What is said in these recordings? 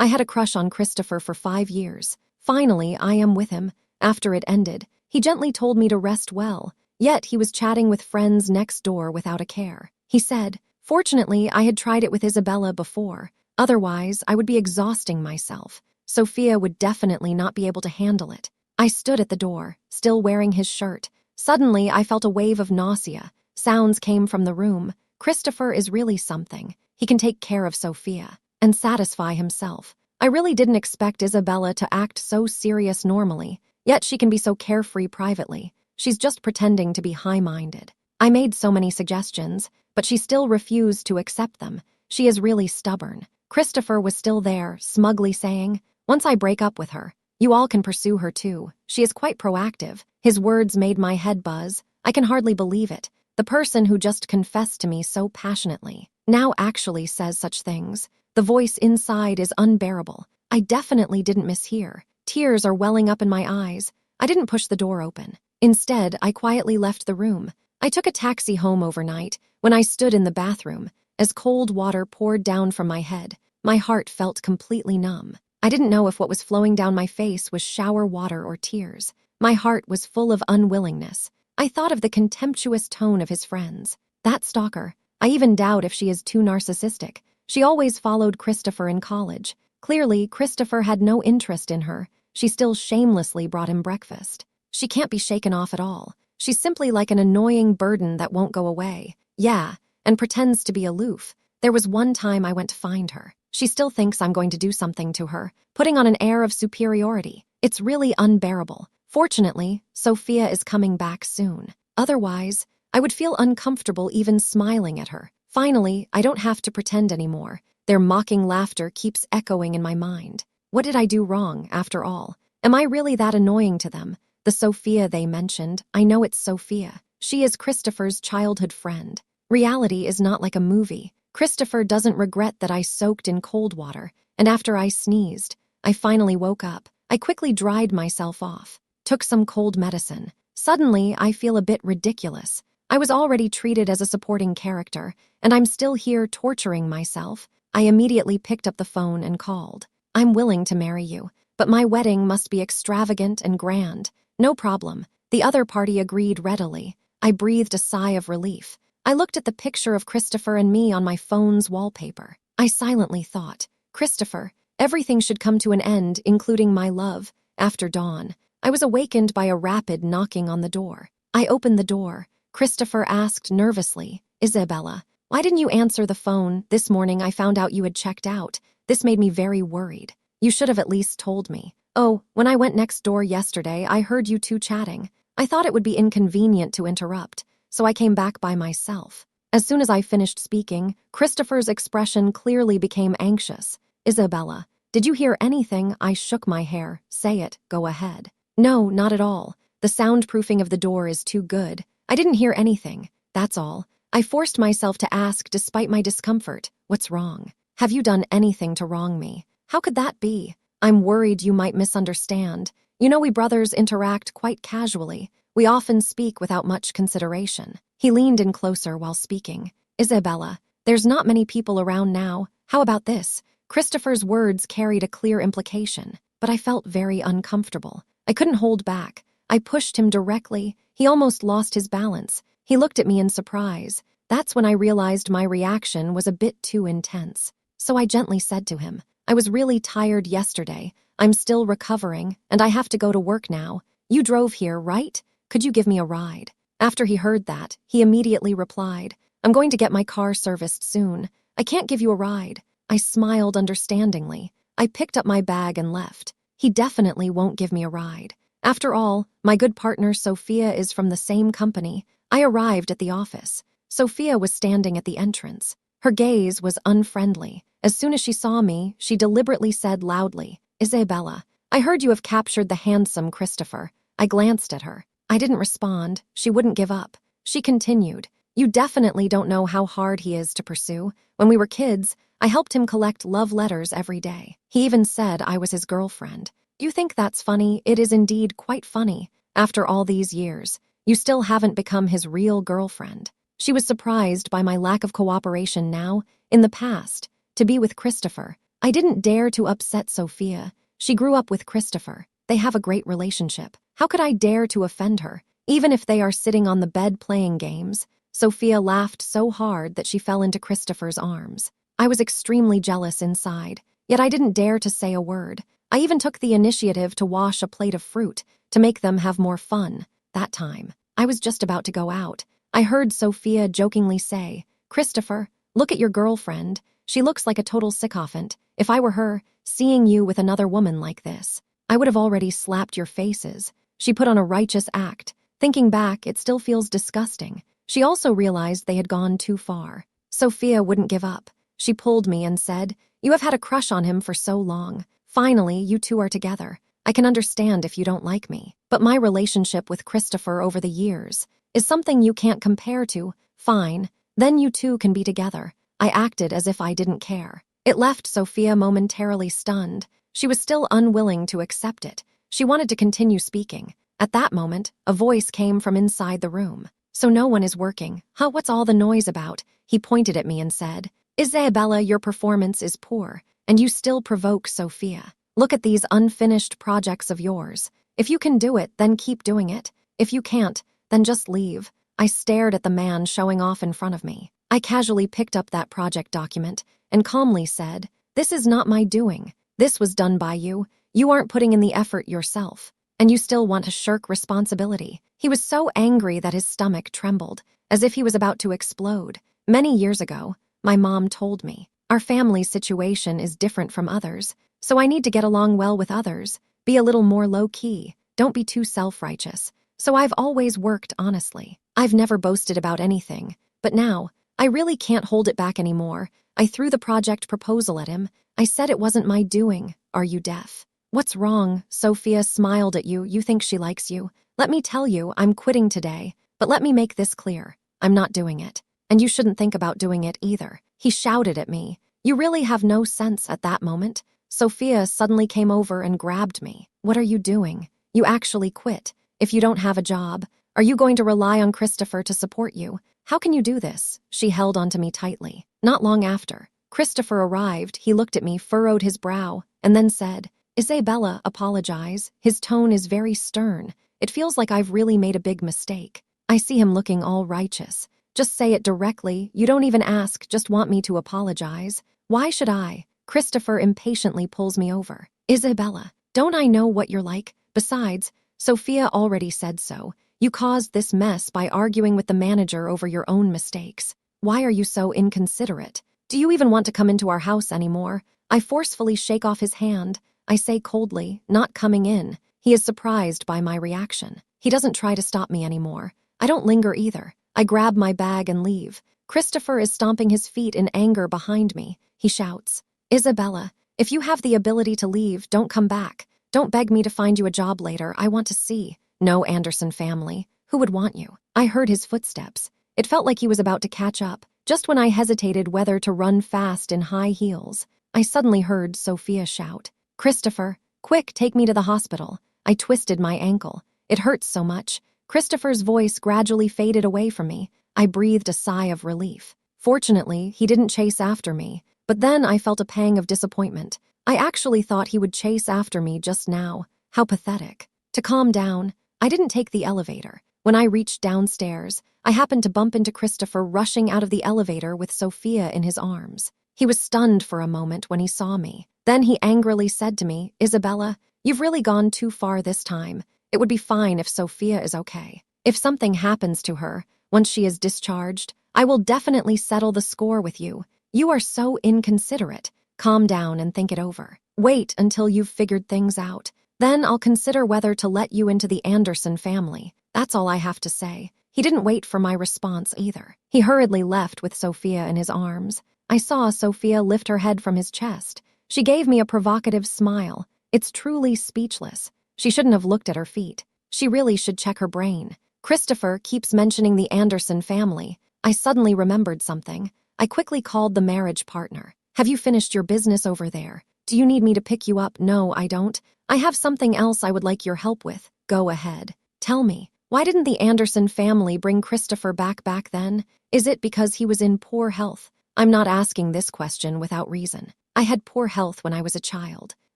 I had a crush on Christopher for 5 years. Finally, I am with him. After it ended, he gently told me to rest well, yet he was chatting with friends next door without a care. He said, "Fortunately, I had tried it with Isabella before. Otherwise, I would be exhausting myself. Sophia would definitely not be able to handle it." I stood at the door, still wearing his shirt. Suddenly, I felt a wave of nausea. Sounds came from the room. Christopher is really something. He can take care of Sophia and satisfy himself. I really didn't expect Isabella to act so serious normally, yet she can be so carefree privately. She's just pretending to be high-minded. I made so many suggestions, but she still refused to accept them. She is really stubborn. Christopher was still there, smugly saying, "Once I break up with her, you all can pursue her too. She is quite proactive." His words made my head buzz. I can hardly believe it. The person who just confessed to me so passionately now actually says such things. The voice inside is unbearable. I definitely didn't mishear. Tears are welling up in my eyes. I didn't push the door open. Instead, I quietly left the room. I took a taxi home overnight. When I stood in the bathroom, as cold water poured down from my head, my heart felt completely numb. I didn't know if what was flowing down my face was shower water or tears. My heart was full of unwillingness. I thought of the contemptuous tone of his friends. That stalker. I even doubt if she is too narcissistic. She always followed Christopher in college. Clearly, Christopher had no interest in her. She still shamelessly brought him breakfast. She can't be shaken off at all. She's simply like an annoying burden that won't go away. Yeah, and pretends to be aloof. There was one time I went to find her. She still thinks I'm going to do something to her, putting on an air of superiority. It's really unbearable. Fortunately, Sophia is coming back soon. Otherwise, I would feel uncomfortable even smiling at her. Finally, I don't have to pretend anymore. Their mocking laughter keeps echoing in my mind. What did I do wrong, after all? Am I really that annoying to them? The Sophia they mentioned, I know it's Sophia. She is Christopher's childhood friend. Reality is not like a movie. Christopher doesn't regret that I soaked in cold water, and after I sneezed, I finally woke up. I quickly dried myself off, took some cold medicine. Suddenly, I feel a bit ridiculous. I was already treated as a supporting character, and I'm still here torturing myself. I immediately picked up the phone and called. "I'm willing to marry you, but my wedding must be extravagant and grand." "No problem." The other party agreed readily. I breathed a sigh of relief. I looked at the picture of Christopher and me on my phone's wallpaper. I silently thought, "Christopher, everything should come to an end, including my love." After dawn, I was awakened by a rapid knocking on the door. I opened the door. Christopher asked nervously, "Isabella, why didn't you answer the phone? This morning I found out you had checked out. This made me very worried. You should have at least told me." "Oh, when I went next door yesterday, I heard you two chatting. I thought it would be inconvenient to interrupt, so I came back by myself." As soon as I finished speaking, Christopher's expression clearly became anxious. "Isabella, did you hear anything?" I shook my hair. "Say it, go ahead." "No, not at all. The soundproofing of the door is too good. I didn't hear anything, that's all." I forced myself to ask despite my discomfort, "What's wrong? Have you done anything to wrong me?" "How could that be?" "I'm worried you might misunderstand. You know, we brothers interact quite casually. We often speak without much consideration." He leaned in closer while speaking. "Isabella, there's not many people around now. How about this?" Christopher's words carried a clear implication, but I felt very uncomfortable. I couldn't hold back. I pushed him directly. He almost lost his balance. He looked at me in surprise. That's when I realized my reaction was a bit too intense. So I gently said to him, "I was really tired yesterday. I'm still recovering, and I have to go to work now. You drove here, right? Could you give me a ride?" After he heard that, he immediately replied, "I'm going to get my car serviced soon. I can't give you a ride." I smiled understandingly. I picked up my bag and left. He definitely won't give me a ride. After all, my good partner Sophia is from the same company. I arrived at the office. Sophia was standing at the entrance. Her gaze was unfriendly. As soon as she saw me, she deliberately said loudly, "Isabella, I heard you have captured the handsome Christopher." I glanced at her. I didn't respond. She wouldn't give up. She continued, "You definitely don't know how hard he is to pursue. When we were kids, I helped him collect love letters every day. He even said I was his girlfriend. You think that's funny? It is indeed quite funny. After all these years, you still haven't become his real girlfriend." She was surprised by my lack of cooperation now. In the past, to be with Christopher, I didn't dare to upset Sophia. She grew up with Christopher. They have a great relationship. How could I dare to offend her, even if they are sitting on the bed playing games? Sophia laughed so hard that she fell into Christopher's arms. I was extremely jealous inside, yet I didn't dare to say a word. I even took the initiative to wash a plate of fruit to make them have more fun. That time, I was just about to go out. I heard Sophia jokingly say, "Christopher, look at your girlfriend. She looks like a total sycophant. If I were her, seeing you with another woman like this, I would have already slapped your faces." She put on a righteous act. Thinking back, it still feels disgusting. She also realized they had gone too far. Sophia wouldn't give up. She pulled me and said, "You have had a crush on him for so long. Finally, you two are together. I can understand if you don't like me, but my relationship with Christopher over the years is something you can't compare to. Fine, then you two can be together." I acted as if I didn't care. It left Sophia momentarily stunned. She was still unwilling to accept it. She wanted to continue speaking. At that moment, a voice came from inside the room. "So no one is working. Huh, what's all the noise about?" He pointed at me and said, "Isabella, your performance is poor, and you still provoke Sophia. Look at these unfinished projects of yours. If you can do it, then keep doing it. If you can't, then just leave." I stared at the man showing off in front of me. I casually picked up that project document and calmly said, "This is not my doing. This was done by you. You aren't putting in the effort yourself, and you still want to shirk responsibility." He was so angry that his stomach trembled, as if he was about to explode. Many years ago, my mom told me, "Our family situation is different from others, so I need to get along well with others, be a little more low-key, don't be too self-righteous." So I've always worked honestly. I've never boasted about anything, but now, I really can't hold it back anymore. I threw the project proposal at him. I said it wasn't my doing. "Are you deaf? What's wrong?" Sophia smiled at you. "You think she likes you? Let me tell you, I'm quitting today. But let me make this clear. I'm not doing it. And you shouldn't think about doing it either." He shouted at me. "You really have no sense." At that moment, Sophia suddenly came over and grabbed me. "What are you doing? You actually quit. If you don't have a job, are you going to rely on Christopher to support you? How can you do this?" She held onto me tightly. Not long after, Christopher arrived. He looked at me, furrowed his brow, and then said, "Isabella, apologize. His tone is very stern. It feels like I've really made a big mistake." I see him looking all righteous. "Just say it directly. You don't even ask, just want me to apologize. Why should I?" Christopher impatiently pulls me over. "Isabella, don't I know what you're like? Besides, Sophia already said so. You caused this mess by arguing with the manager over your own mistakes. Why are you so inconsiderate? Do you even want to come into our house anymore?" I forcefully shake off his hand. I say coldly, "Not coming in." He is surprised by my reaction. He doesn't try to stop me anymore. I don't linger either. I grab my bag and leave. Christopher is stomping his feet in anger behind me. He shouts, "Isabella, if you have the ability to leave, don't come back. Don't beg me to find you a job later. I want to see." "No, Anderson family. Who would want you?" I heard his footsteps. It felt like he was about to catch up. Just when I hesitated whether to run fast in high heels, I suddenly heard Sophia shout, "Christopher, quick, take me to the hospital." I twisted my ankle. It hurts so much. Christopher's voice gradually faded away from me. I breathed a sigh of relief. Fortunately, he didn't chase after me, but then I felt a pang of disappointment. I actually thought he would chase after me just now. How pathetic. To calm down, I didn't take the elevator. When I reached downstairs, I happened to bump into Christopher rushing out of the elevator with Sophia in his arms. He was stunned for a moment when he saw me. Then he angrily said to me, "Isabella, you've really gone too far this time. It would be fine if Sophia is okay. If something happens to her, once she is discharged, I will definitely settle the score with you. You are so inconsiderate. Calm down and think it over. Wait until you've figured things out. Then I'll consider whether to let you into the Anderson family." That's all I have to say. He didn't wait for my response either. He hurriedly left with Sophia in his arms. I saw Sophia lift her head from his chest. She gave me a provocative smile. It's truly speechless. She shouldn't have looked at her feet. She really should check her brain. Christopher keeps mentioning the Anderson family. I suddenly remembered something. I quickly called the marriage partner. "Have you finished your business over there? Do you need me to pick you up?" "No, I don't. I have something else I would like your help with." "Go ahead. Tell me, why didn't the Anderson family bring Christopher back then? Is it because he was in poor health?" I'm not asking this question without reason. I had poor health when I was a child.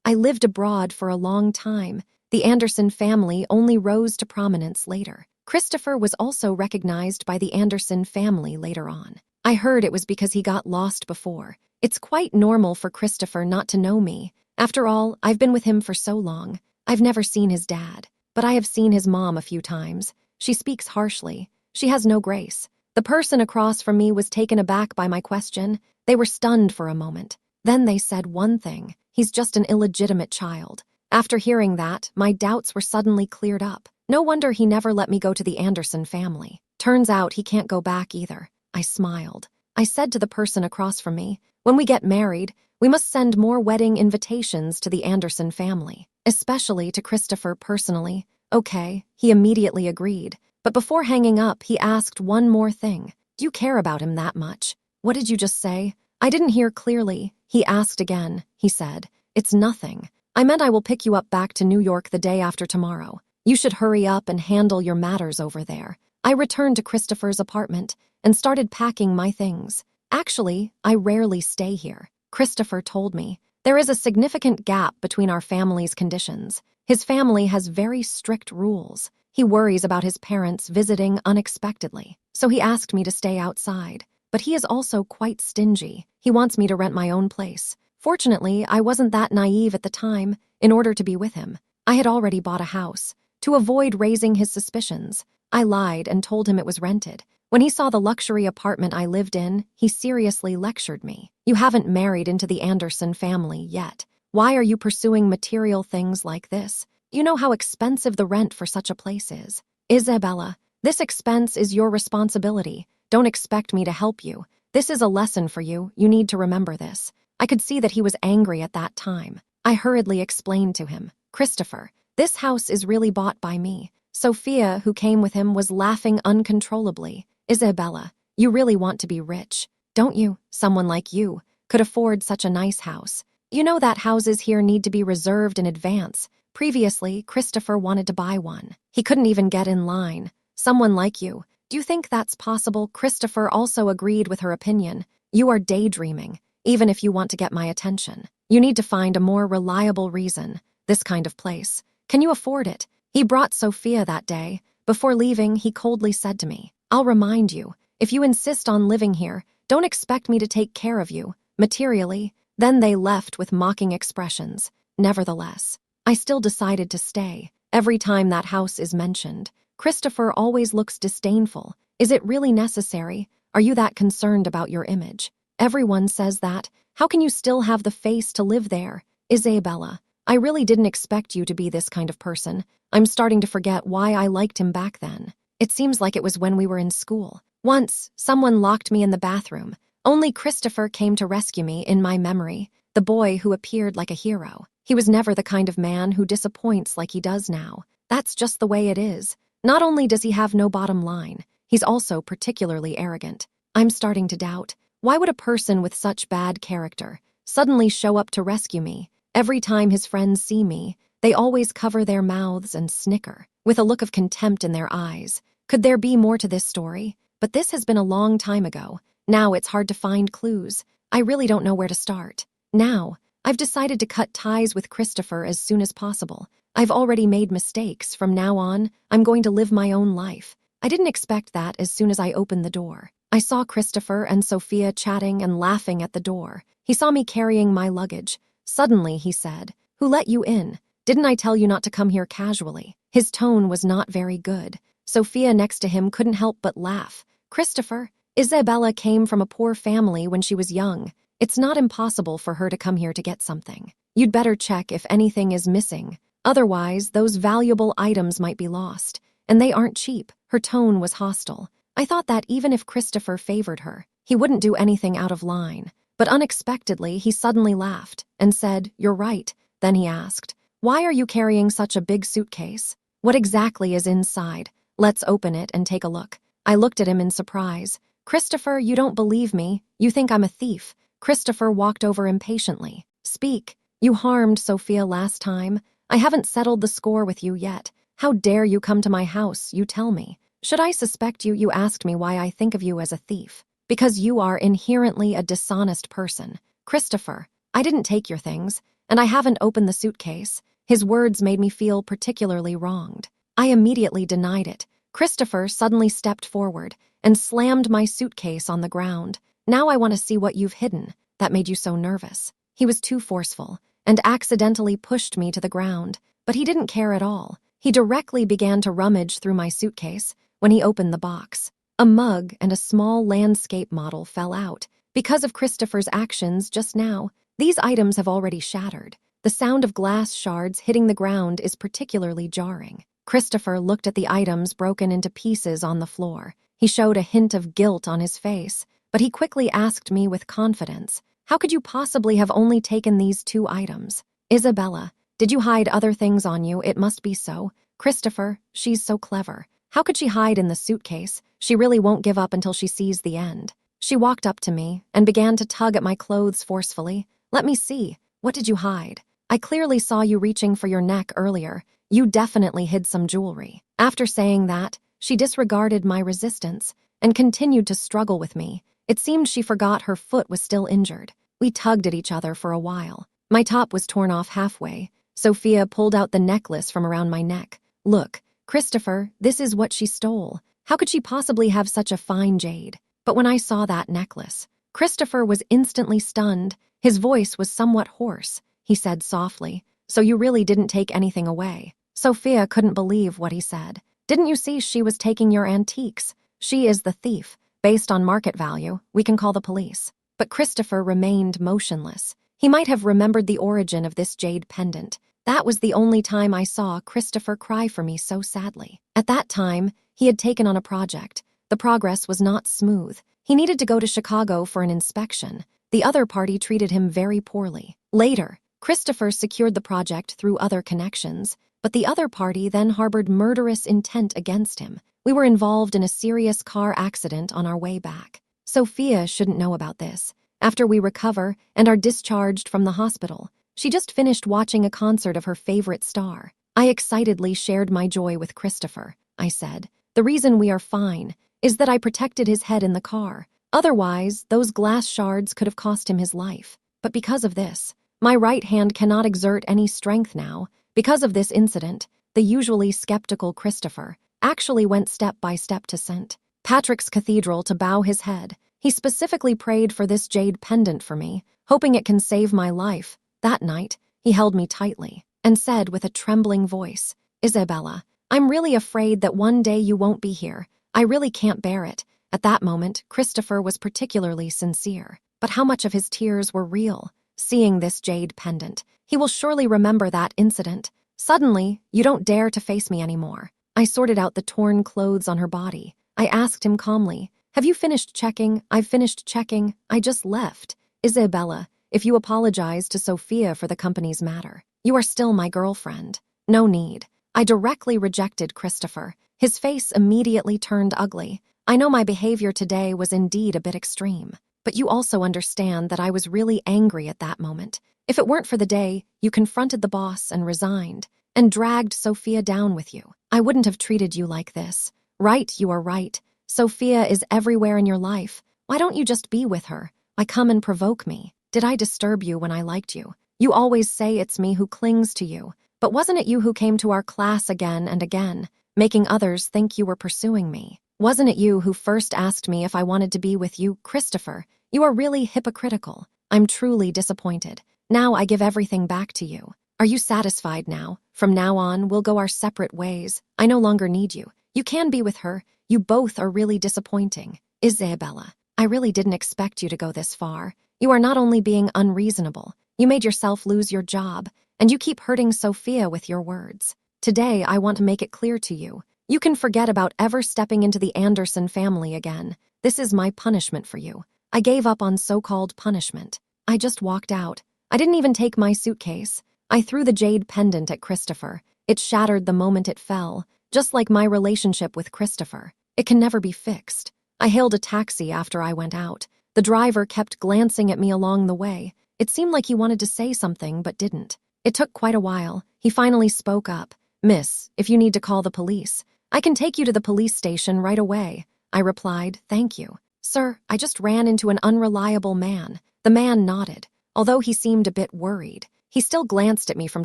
I lived abroad for a long time. The Anderson family only rose to prominence later. Christopher was also recognized by the Anderson family later on. I heard it was because he got lost before. It's quite normal for Christopher not to know me. After all, I've been with him for so long. I've never seen his dad, but I have seen his mom a few times. She speaks harshly. She has no grace. The person across from me was taken aback by my question. They were stunned for a moment. Then they said one thing: he's just an illegitimate child. After hearing that, my doubts were suddenly cleared up. No wonder he never let me go to the Anderson family. Turns out he can't go back either. I smiled. I said to the person across from me, when we get married, we must send more wedding invitations to the Anderson family, especially to Christopher personally. Okay, he immediately agreed. But before hanging up, he asked one more thing. Do you care about him that much? What did you just say? I didn't hear clearly. He asked again. He said, it's nothing. I meant I will pick you up back to New York the day after tomorrow. You should hurry up and handle your matters over there. I returned to Christopher's apartment and started packing my things. Actually, I rarely stay here. Christopher told me. There is a significant gap between our family's conditions. His family has very strict rules. He worries about his parents visiting unexpectedly, so he asked me to stay outside. But he is also quite stingy. He wants me to rent my own place. Fortunately, I wasn't that naive at the time. In order to be with him, I had already bought a house. To avoid raising his suspicions, I lied and told him it was rented. When he saw the luxury apartment I lived in, he seriously lectured me. You haven't married into the Anderson family yet. Why are you pursuing material things like this? You know how expensive the rent for such a place is. Isabella, this expense is your responsibility. Don't expect me to help you. This is a lesson for you. You need to remember this. I could see that he was angry at that time. I hurriedly explained to him, Christopher, this house is really bought by me. Sophia, who came with him, was laughing uncontrollably. Isabella, you really want to be rich, don't you? Someone like you could afford such a nice house. You know that houses here need to be reserved in advance. Previously, Christopher wanted to buy one. He couldn't even get in line. Someone like you. Do you think that's possible? Christopher also agreed with her opinion. You are daydreaming, even if you want to get my attention. You need to find a more reliable reason. This kind of place. Can you afford it? He brought Sophia that day. Before leaving, he coldly said to me, I'll remind you, if you insist on living here, don't expect me to take care of you, materially. Then they left with mocking expressions. Nevertheless, I still decided to stay. Every time that house is mentioned, Christopher always looks disdainful. Is it really necessary? Are you that concerned about your image? Everyone says that. How can you still have the face to live there? Isabella, I really didn't expect you to be this kind of person. I'm starting to forget why I liked him back then. It seems like it was when we were in school. Once, someone locked me in the bathroom. Only Christopher came to rescue me in my memory, the boy who appeared like a hero. He was never the kind of man who disappoints like he does now. That's just the way it is. Not only does he have no bottom line, he's also particularly arrogant. I'm starting to doubt, why would a person with such bad character suddenly show up to rescue me? Every time his friends see me, they always cover their mouths and snicker, with a look of contempt in their eyes. Could there be more to this story? But this has been a long time ago. Now it's hard to find clues. I really don't know where to start. Now, I've decided to cut ties with Christopher as soon as possible. I've already made mistakes. From now on, I'm going to live my own life. I didn't expect that as soon as I opened the door. I saw Christopher and Sophia chatting and laughing at the door. He saw me carrying my luggage. Suddenly, he said, Who let you in? Didn't I tell you not to come here casually? His tone was not very good. Sophia next to him couldn't help but laugh. Christopher, Isabella came from a poor family when she was young. It's not impossible for her to come here to get something. You'd better check if anything is missing. Otherwise, those valuable items might be lost. And they aren't cheap. Her tone was hostile. I thought that even if Christopher favored her, he wouldn't do anything out of line. But unexpectedly, he suddenly laughed and said, You're right. Then he asked, Why are you carrying such a big suitcase? What exactly is inside? Let's open it and take a look. I looked at him in surprise. Christopher, you don't believe me. You think I'm a thief. Christopher walked over impatiently. Speak. You harmed Sophia last time. I haven't settled the score with you yet. How dare you come to my house, you tell me. Should I suspect you? You asked me why I think of you as a thief. Because you are inherently a dishonest person. Christopher, I didn't take your things, and I haven't opened the suitcase. His words made me feel particularly wronged. I immediately denied it. Christopher suddenly stepped forward and slammed my suitcase on the ground. Now I want to see what you've hidden that made you so nervous. He was too forceful and accidentally pushed me to the ground, but he didn't care at all. He directly began to rummage through my suitcase when he opened the box. A mug and a small landscape model fell out. Because of Christopher's actions just now, these items have already shattered. The sound of glass shards hitting the ground is particularly jarring. Christopher looked at the items broken into pieces on the floor. He showed a hint of guilt on his face, but he quickly asked me with confidence, "How could you possibly have only taken these 2 items? Isabella, did you hide other things on you? It must be so. Christopher, she's so clever. How could she hide in the suitcase? She really won't give up until she sees the end." She walked up to me and began to tug at my clothes forcefully. "Let me see. What did you hide? I clearly saw you reaching for your neck earlier. You definitely hid some jewelry." After saying that, she disregarded my resistance and continued to struggle with me. It seemed she forgot her foot was still injured. We tugged at each other for a while. My top was torn off halfway. Sophia pulled out the necklace from around my neck. "Look, Christopher, this is what she stole. How could she possibly have such a fine jade?" But when I saw that necklace, Christopher was instantly stunned. His voice was somewhat hoarse. He said softly, "So you really didn't take anything away?" Sophia couldn't believe what he said. "Didn't you see she was taking your antiques? She is the thief. Based on market value, we can call the police." But Christopher remained motionless. He might have remembered the origin of this jade pendant. That was the only time I saw Christopher cry for me so sadly. At that time, he had taken on a project. The progress was not smooth. He needed to go to Chicago for an inspection. The other party treated him very poorly. Later, Christopher secured the project through other connections, but the other party then harbored murderous intent against him. We were involved in a serious car accident on our way back. Sophia shouldn't know about this. After we recover and are discharged from the hospital, she just finished watching a concert of her favorite star. I excitedly shared my joy with Christopher. I said, "The reason we are fine is that I protected his head in the car. Otherwise, those glass shards could have cost him his life. But because of this, my right hand cannot exert any strength now. Because of this incident, the usually skeptical Christopher actually went step by step to St. Patrick's Cathedral to bow his head. He specifically prayed for this jade pendant for me, hoping it can save my life. That night, he held me tightly and said with a trembling voice, 'Isabella, I'm really afraid that one day you won't be here. I really can't bear it.' At that moment, Christopher was particularly sincere. But how much of his tears were real? Seeing this jade pendant, he will surely remember that incident. Suddenly, "You don't dare to face me anymore." I sorted out the torn clothes on her body. I asked him calmly, "Have you finished checking?" "I've finished checking. I just left." "Isabella, if you apologize to Sophia for the company's matter, you are still my girlfriend." "No need." I directly rejected Christopher. His face immediately turned ugly. "I know my behavior today was indeed a bit extreme, but you also understand that I was really angry at that moment. If it weren't for the day you confronted the boss and resigned, and dragged Sophia down with you, I wouldn't have treated you like this." "Right, you are right. Sophia is everywhere in your life. Why don't you just be with her? Why come and provoke me? Did I disturb you when I liked you? You always say it's me who clings to you, but wasn't it you who came to our class again and again, making others think you were pursuing me? Wasn't it you who first asked me if I wanted to be with you? Christopher, you are really hypocritical. I'm truly disappointed. Now I give everything back to you. Are you satisfied now? From now on, we'll go our separate ways. I no longer need you. You can be with her. You both are really disappointing. Isabella, I really didn't expect you to go this far. You are not only being unreasonable, you made yourself lose your job, and you keep hurting Sophia with your words. Today, I want to make it clear to you. You can forget about ever stepping into the Anderson family again. This is my punishment for you. I gave up on so-called punishment. I just walked out. I didn't even take my suitcase. I threw the jade pendant at Christopher. It shattered the moment it fell, just like my relationship with Christopher. It can never be fixed. I hailed a taxi after I went out. The driver kept glancing at me along the way. It seemed like he wanted to say something but didn't. It took quite a while. He finally spoke up. "Miss, if you need to call the police, I can take you to the police station right away." I replied, "Thank you." "Sir, I just ran into an unreliable man." The man nodded. although he seemed a bit worried. He still glanced at me from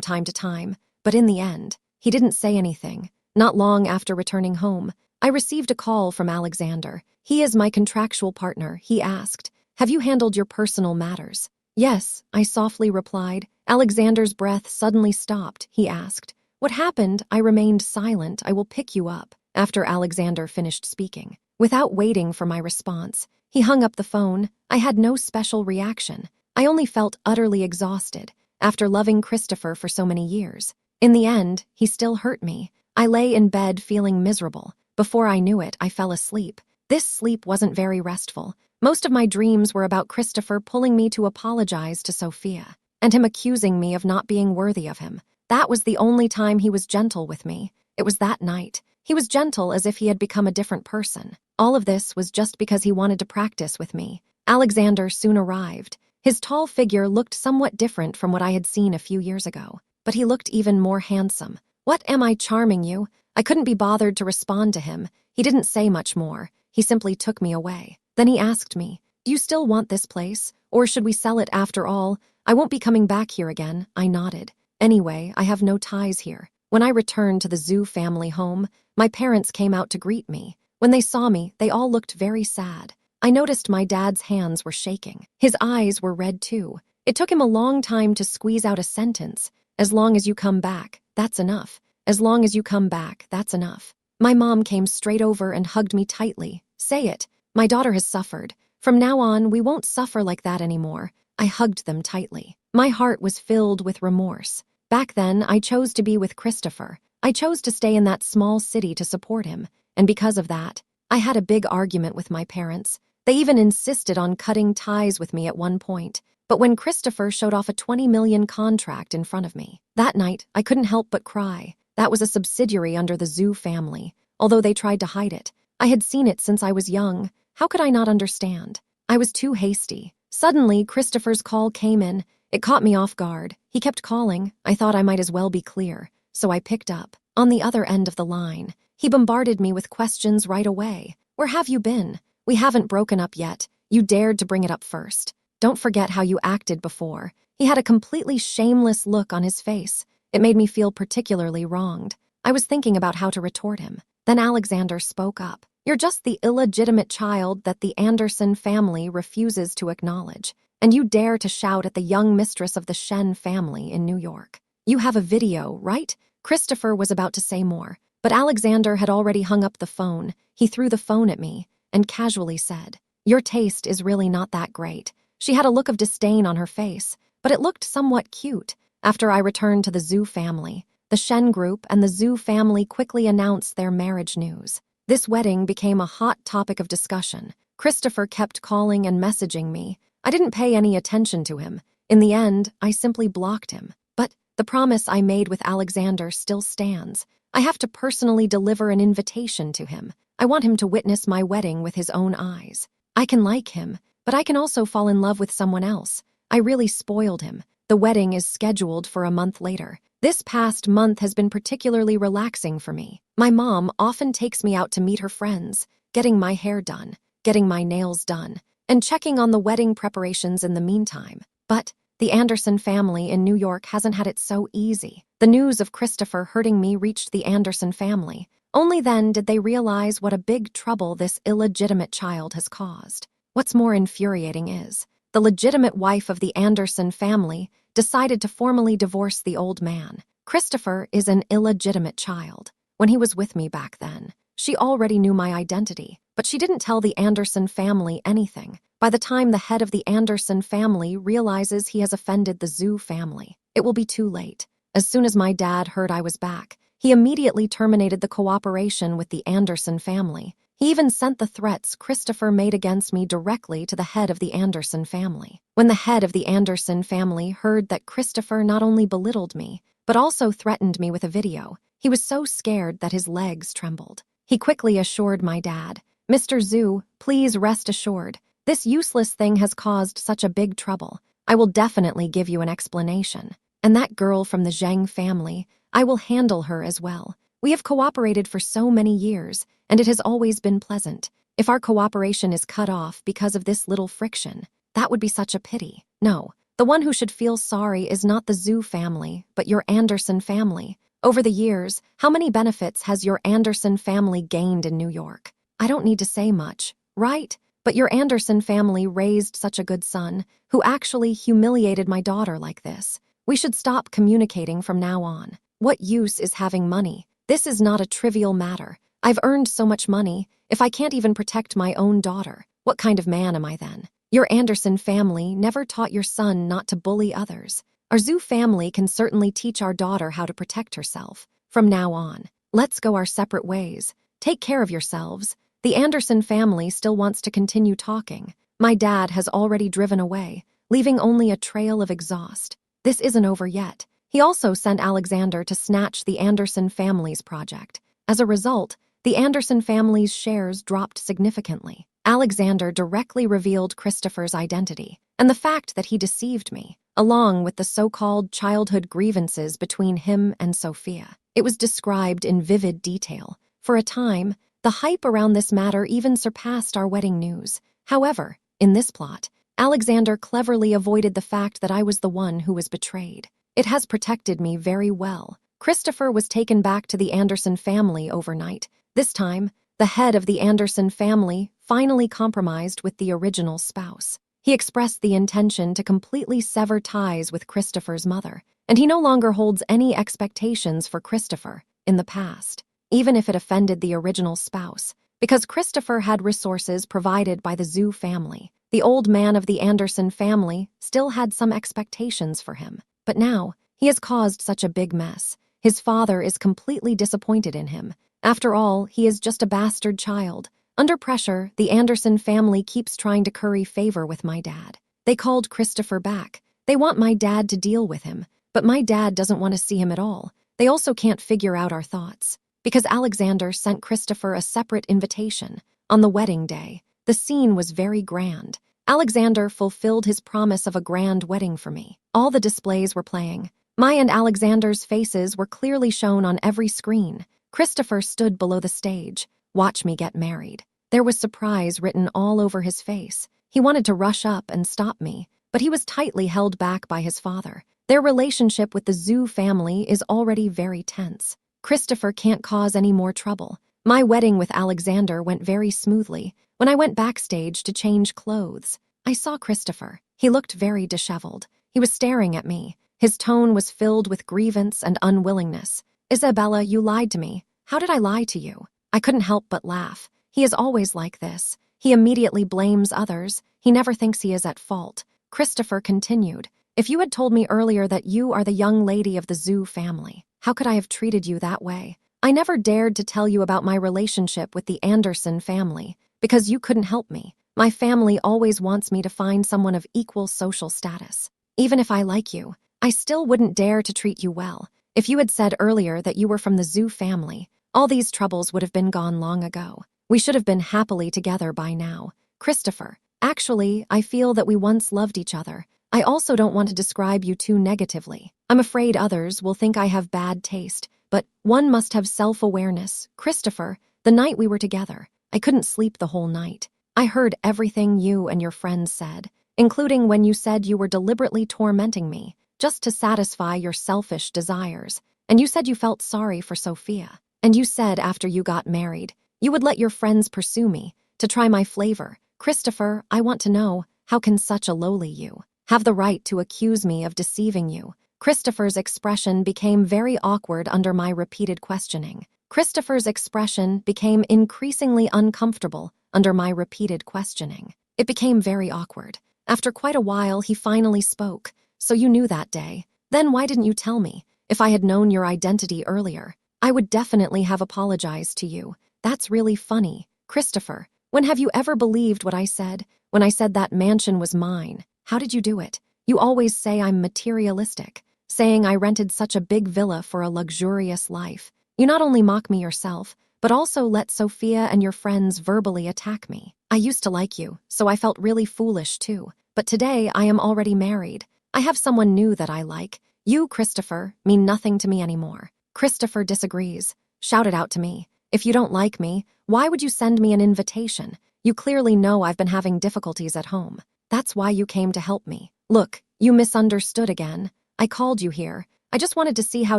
time to time, but in the end, he didn't say anything. Not long after returning home, I received a call from Alexander. He is my contractual partner. He asked, "Have you handled your personal matters?" "Yes," I softly replied. Alexander's breath suddenly stopped. He asked, "What happened?" I remained silent. "I will pick you up," after Alexander finished speaking. Without waiting for my response, he hung up the phone. I had no special reaction. I only felt utterly exhausted after loving Christopher for so many years. In the end, he still hurt me. I lay in bed feeling miserable. Before I knew it, I fell asleep. This sleep wasn't very restful. Most of my dreams were about Christopher pulling me to apologize to Sophia, and him accusing me of not being worthy of him. That was the only time he was gentle with me. It was that night. He was gentle as if he had become a different person. All of this was just because he wanted to practice with me. Alexander soon arrived. His tall figure looked somewhat different from what I had seen a few years ago, but he looked even more handsome. "What am I charming you?" I couldn't be bothered to respond to him. He didn't say much more. He simply took me away. Then he asked me, "Do you still want this place? Or should we sell it after all? I won't be coming back here again." I nodded. "Anyway, I have no ties here." When I returned to the Zoo family home, my parents came out to greet me. When they saw me, they all looked very sad. I noticed my dad's hands were shaking. His eyes were red too. It took him a long time to squeeze out a sentence. "As long as you come back, that's enough. As long as you come back, that's enough." My mom came straight over and hugged me tightly. "Say it. My daughter has suffered. From now on, we won't suffer like that anymore." I hugged them tightly. My heart was filled with remorse. Back then, I chose to be with Christopher. I chose to stay in that small city to support him. And because of that, I had a big argument with my parents. They even insisted on cutting ties with me at one point. But when Christopher showed off a $20 million contract in front of me, that night, I couldn't help but cry. That was a subsidiary under the Zoo family, although they tried to hide it. I had seen it since I was young. How could I not understand? I was too hasty. Suddenly, Christopher's call came in. It caught me off guard. He kept calling. I thought I might as well be clear, so I picked up. On the other end of the line, he bombarded me with questions right away. "Where have you been? We haven't broken up yet. You dared to bring it up first. Don't forget how you acted before." He had a completely shameless look on his face. It made me feel particularly wronged. I was thinking about how to retort him. Then Alexander spoke up. "You're just the illegitimate child that the Anderson family refuses to acknowledge. And you dare to shout at the young mistress of the Shen family in New York. You have a video, right?" Christopher was about to say more, but Alexander had already hung up the phone. He threw the phone at me and casually said, "Your taste is really not that great." She had a look of disdain on her face, but it looked somewhat cute. After I returned to the Zoo family, the Shen group and the Zoo family quickly announced their marriage news. This wedding became a hot topic of discussion. Christopher kept calling and messaging me. I didn't pay any attention to him. In the end, I simply blocked him. But the promise I made with Alexander still stands. I have to personally deliver an invitation to him. I want him to witness my wedding with his own eyes. I can like him, but I can also fall in love with someone else. I really spoiled him. The wedding is scheduled for a month later. This past month has been particularly relaxing for me. My mom often takes me out to meet her friends, getting my hair done, getting my nails done, and checking on the wedding preparations in the meantime. But the Anderson family in New York hasn't had it so easy. The news of Christopher hurting me reached the Anderson family. Only then did they realize what a big trouble this illegitimate child has caused. What's more infuriating is, the legitimate wife of the Anderson family decided to formally divorce the old man. Christopher is an illegitimate child. When he was with me back then, she already knew my identity, but she didn't tell the Anderson family anything. By the time the head of the Anderson family realizes he has offended the Zoo family, it will be too late. As soon as my dad heard I was back, he immediately terminated the cooperation with the Anderson family. He even sent the threats Christopher made against me directly to the head of the Anderson family. When the head of the Anderson family heard that Christopher not only belittled me, but also threatened me with a video, he was so scared that his legs trembled. He quickly assured my dad, "Mr. Zhu, please rest assured. This useless thing has caused such a big trouble. I will definitely give you an explanation. And that girl from the Zheng family, I will handle her as well. We have cooperated for so many years, and it has always been pleasant. If our cooperation is cut off because of this little friction, that would be such a pity. No, The one who should feel sorry is not the Zhu family, but your Anderson family. Over the years, how many benefits has your Anderson family gained in New York? I don't need to say much, right? But your Anderson family raised such a good son, who actually humiliated my daughter like this. We should stop communicating from now on. What use is having money? This is not a trivial matter. I've earned so much money. If I can't even protect my own daughter, what kind of man am I then? Your Anderson family never taught your son not to bully others. Our Zhu family can certainly teach our daughter how to protect herself. From now on, let's go our separate ways. Take care of yourselves. The Anderson family still wants to continue talking. My dad has already driven away, leaving only a trail of exhaust. This isn't over yet. He also sent Alexander to snatch the Anderson family's project. As a result, the Anderson family's shares dropped significantly. Alexander directly revealed Christopher's identity and the fact that he deceived me, along with the so-called childhood grievances between him and Sophia. It was described in vivid detail. For a time, the hype around this matter even surpassed our wedding news. However, in this plot, Alexander cleverly avoided the fact that I was the one who was betrayed. It has protected me very well. Christopher was taken back to the Anderson family overnight. This time, the head of the Anderson family finally compromised with the original spouse. He expressed the intention to completely sever ties with Christopher's mother, and he no longer holds any expectations for Christopher in the past, even if it offended the original spouse, because Christopher had resources provided by the Zhu family. The old man of the Anderson family still had some expectations for him, but now he has caused such a big mess. His father is completely disappointed in him. After all, he is just a bastard child. Under pressure, the Anderson family keeps trying to curry favor with my dad. They called Christopher back. They want my dad to deal with him, but my dad doesn't want to see him at all. They also can't figure out our thoughts, because Alexander sent Christopher a separate invitation. On the wedding day, the scene was very grand. Alexander fulfilled his promise of a grand wedding for me. All the displays were playing. My and Alexander's faces were clearly shown on every screen. Christopher stood below the stage. Watch me get married. There was surprise written all over his face. He wanted to rush up and stop me, but he was tightly held back by his father. Their relationship with the Zhu family is already very tense. Christopher can't cause any more trouble. My wedding with Alexander went very smoothly. When I went backstage to change clothes, I saw Christopher. He looked very disheveled. He was staring at me. His tone was filled with grievance and unwillingness. Isabella, you lied to me. How did I lie to you? I couldn't help but laugh. He is always like this. He immediately blames others. He never thinks he is at fault. Christopher continued, if you had told me earlier that you are the young lady of the Zhu family, how could I have treated you that way? I never dared to tell you about my relationship with the Anderson family, because you couldn't help me. My family always wants me to find someone of equal social status. Even if I like you, I still wouldn't dare to treat you well. If you had said earlier that you were from the Zhu family, all these troubles would have been gone long ago. We should have been happily together by now. Christopher, actually, I feel that we once loved each other. I also don't want to describe you too negatively. I'm afraid others will think I have bad taste, but one must have self-awareness. Christopher, the night we were together, I couldn't sleep the whole night. I heard everything you and your friends said, including when you said you were deliberately tormenting me, just to satisfy your selfish desires. And you said you felt sorry for Sophia. And you said after you got married, you would let your friends pursue me, to try my flavor. Christopher, I want to know, how can such a lowly you have the right to accuse me of deceiving you? Christopher's expression became very awkward under my repeated questioning. Christopher's expression became increasingly uncomfortable under my repeated questioning. It became very awkward. After quite a while, he finally spoke. So you knew that day. Then why didn't you tell me? If I had known your identity earlier, I would definitely have apologized to you. That's really funny. Christopher, when have you ever believed what I said? When I said that mansion was mine, how did you do it? You always say I'm materialistic, saying I rented such a big villa for a luxurious life. You not only mock me yourself, but also let Sophia and your friends verbally attack me. I used to like you, so I felt really foolish too. But today I am already married. I have someone new that I like. You, Christopher, mean nothing to me anymore. Christopher disagrees. Shout it out to me. If you don't like me, why would you send me an invitation? You clearly know I've been having difficulties at home. That's why you came to help me. Look, You misunderstood again. I called you here. I just wanted to see how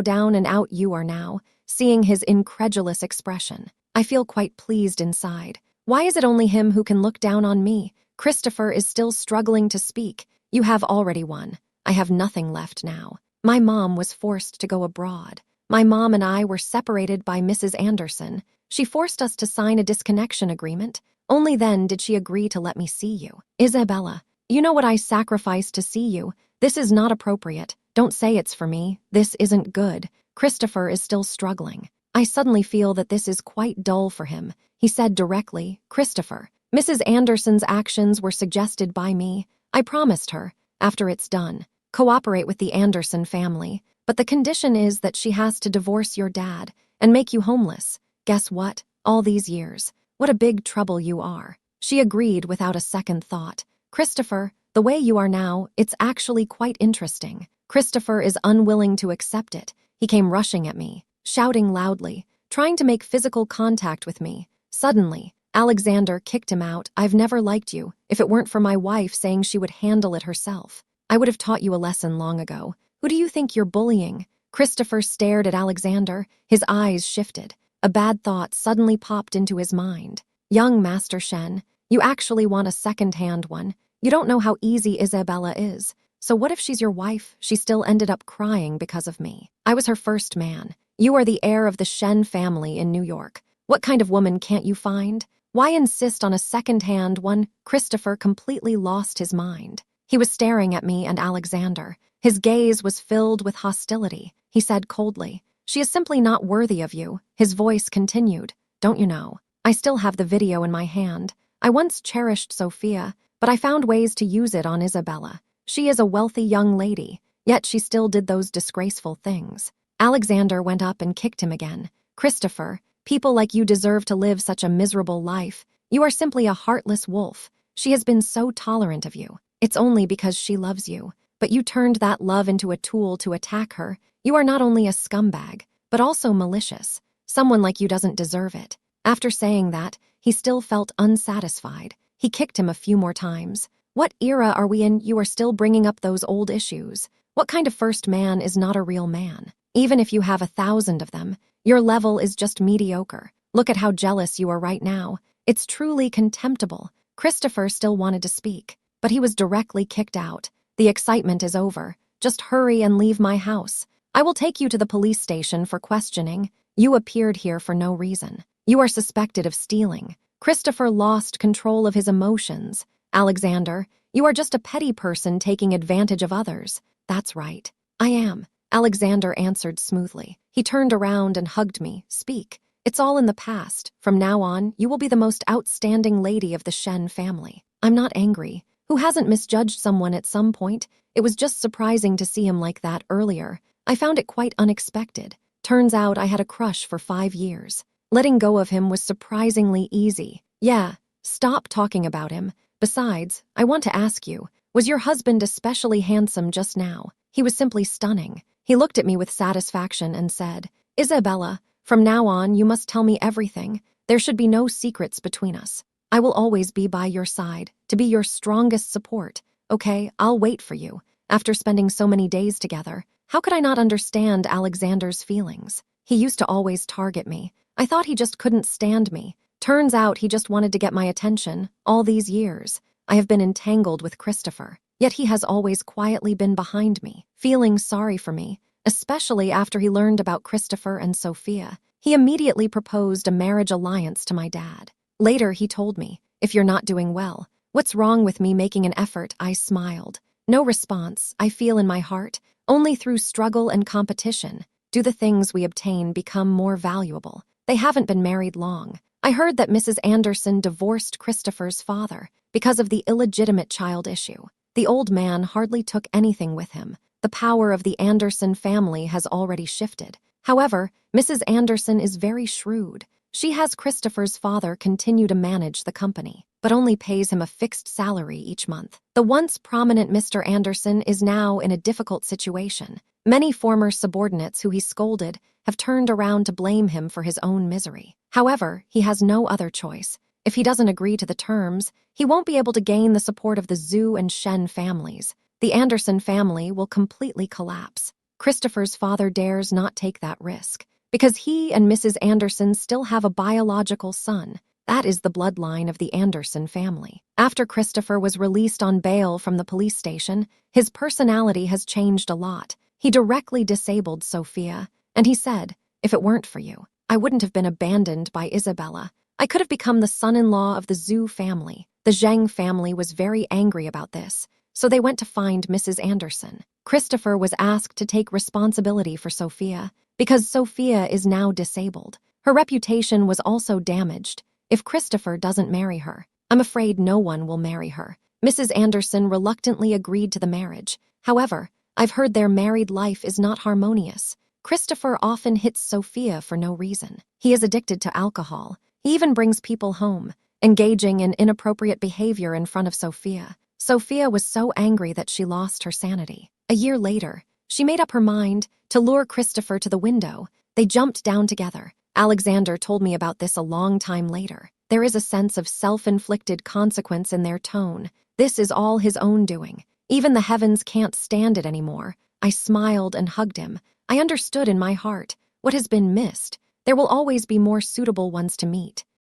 down and out you are now, seeing his incredulous expression. I feel quite pleased inside. Why is it only him who can look down on me? Christopher is still struggling to speak. You have already won. I have nothing left now. My mom was forced to go abroad. My mom and I were separated by Mrs. Anderson. She forced us to sign a disconnection agreement. Only then did she agree to let me see you. Isabella, you know what I sacrificed to see you. This is not appropriate. Don't say it's for me. This isn't good. Christopher is still struggling. I suddenly feel that this is quite dull for him. He said directly, Christopher, Mrs. Anderson's actions were suggested by me. I promised her, after it's done, cooperate with the Anderson family. But the condition is that she has to divorce your dad and make you homeless. Guess what? All these years. What a big trouble you are. She agreed without a second thought. Christopher, the way you are now, it's actually quite interesting. Christopher is unwilling to accept it. He came rushing at me, shouting loudly, trying to make physical contact with me. Suddenly, Alexander kicked him out. I've never liked you. If it weren't for my wife saying she would handle it herself, I would have taught you a lesson long ago. Who do you think you're bullying? Christopher stared at Alexander. His eyes shifted. A bad thought suddenly popped into his mind. Young Master Shen, you actually want a second-hand one. You don't know how easy Isabella is. So what if she's your wife? She still ended up crying because of me. I was her first man. You are the heir of the Shen family in New York. What kind of woman can't you find? Why insist on a second-hand one? Christopher completely lost his mind. He was staring at me and Alexander. His gaze was filled with hostility. He said coldly, she is simply not worthy of you. His voice continued, don't you know? I still have the video in my hand. I once cherished Sophia, but I found ways to use it on Isabella. She is a wealthy young lady, yet she still did those disgraceful things. Alexander went up and kicked him again. Christopher, people like you deserve to live such a miserable life. You are simply a heartless wolf. She has been so tolerant of you. It's only because she loves you. But you turned that love into a tool to attack her. You are not only a scumbag, but also malicious. Someone like you doesn't deserve it. After saying that, he still felt unsatisfied. He kicked him a few more times. What era are we in? You are still bringing up those old issues. What kind of first man is not a real man? Even if you have 1,000 of them, your level is just mediocre. Look at how jealous you are right now. It's truly contemptible. Christopher still wanted to speak, but he was directly kicked out. The excitement is over. Just hurry and leave my house. I will take you to the police station for questioning. You appeared here for no reason. You are suspected of stealing. Christopher lost control of his emotions. Alexander, you are just a petty person taking advantage of others. That's right. I am. Alexander answered smoothly. He turned around and hugged me. Speak. It's all in the past. From now on, you will be the most outstanding lady of the Shen family. I'm not angry. Who hasn't misjudged someone at some point? It was just surprising to see him like that earlier. I found it quite unexpected. Turns out I had a crush for 5 years. Letting go of him was surprisingly easy. Yeah, stop talking about him. Besides, I want to ask you, was your husband especially handsome just now? He was simply stunning. He looked at me with satisfaction and said, Isabella, from now on you must tell me everything. There should be no secrets between us. I will always be by your side, to be your strongest support. Okay, I'll wait for you. After spending so many days together, how could I not understand Alexander's feelings? He used to always target me. I thought he just couldn't stand me. Turns out he just wanted to get my attention. All these years, I have been entangled with Christopher, yet he has always quietly been behind me, feeling sorry for me, especially after he learned about Christopher and Sophia. He immediately proposed a marriage alliance to my dad. Later, he told me, if you're not doing well, what's wrong with me making an effort? I smiled. No response, I feel in my heart. Only through struggle and competition do the things we obtain become more valuable. They haven't been married long. I heard that Mrs. Anderson divorced Christopher's father because of the illegitimate child issue. The old man hardly took anything with him. The power of the Anderson family has already shifted. However, Mrs. Anderson is very shrewd. She has Christopher's father continue to manage the company, but only pays him a fixed salary each month. The once prominent Mr. Anderson is now in a difficult situation. Many former subordinates who he scolded have turned around to blame him for his own misery. However, he has no other choice. If he doesn't agree to the terms, he won't be able to gain the support of the Zhu and Shen families. the Anderson family will completely collapse. Christopher's father dares not take that risk because he and Mrs. Anderson still have a biological son. That is the bloodline of the Anderson family. After Christopher was released on bail from the police station, his personality has changed a lot. He directly disabled Sophia, and he said, "If it weren't for you, I wouldn't have been abandoned by Isabella. I could have become the son-in-law of the Zhu family." The Zheng family was very angry about this, so they went to find Mrs. Anderson. Christopher was asked to take responsibility for Sophia because Sophia is now disabled. Her reputation was also damaged. If Christopher doesn't marry her, I'm afraid no one will marry her. Mrs. Anderson reluctantly agreed to the marriage. However, I've heard their married life is not harmonious. Christopher often hits Sophia for no reason. He is addicted to alcohol. He even brings people home, engaging in inappropriate behavior in front of Sophia. Sophia was so angry that she lost her sanity. A year later, she made up her mind to lure Christopher to the window. They jumped down together. Alexander told me about this a long time later. There is a sense of self-inflicted consequence in their tone. This is all his own doing. Even the heavens can't stand it anymore. I smiled and hugged him. I understood in my heart what has been missed. There will always be more suitable ones to meet.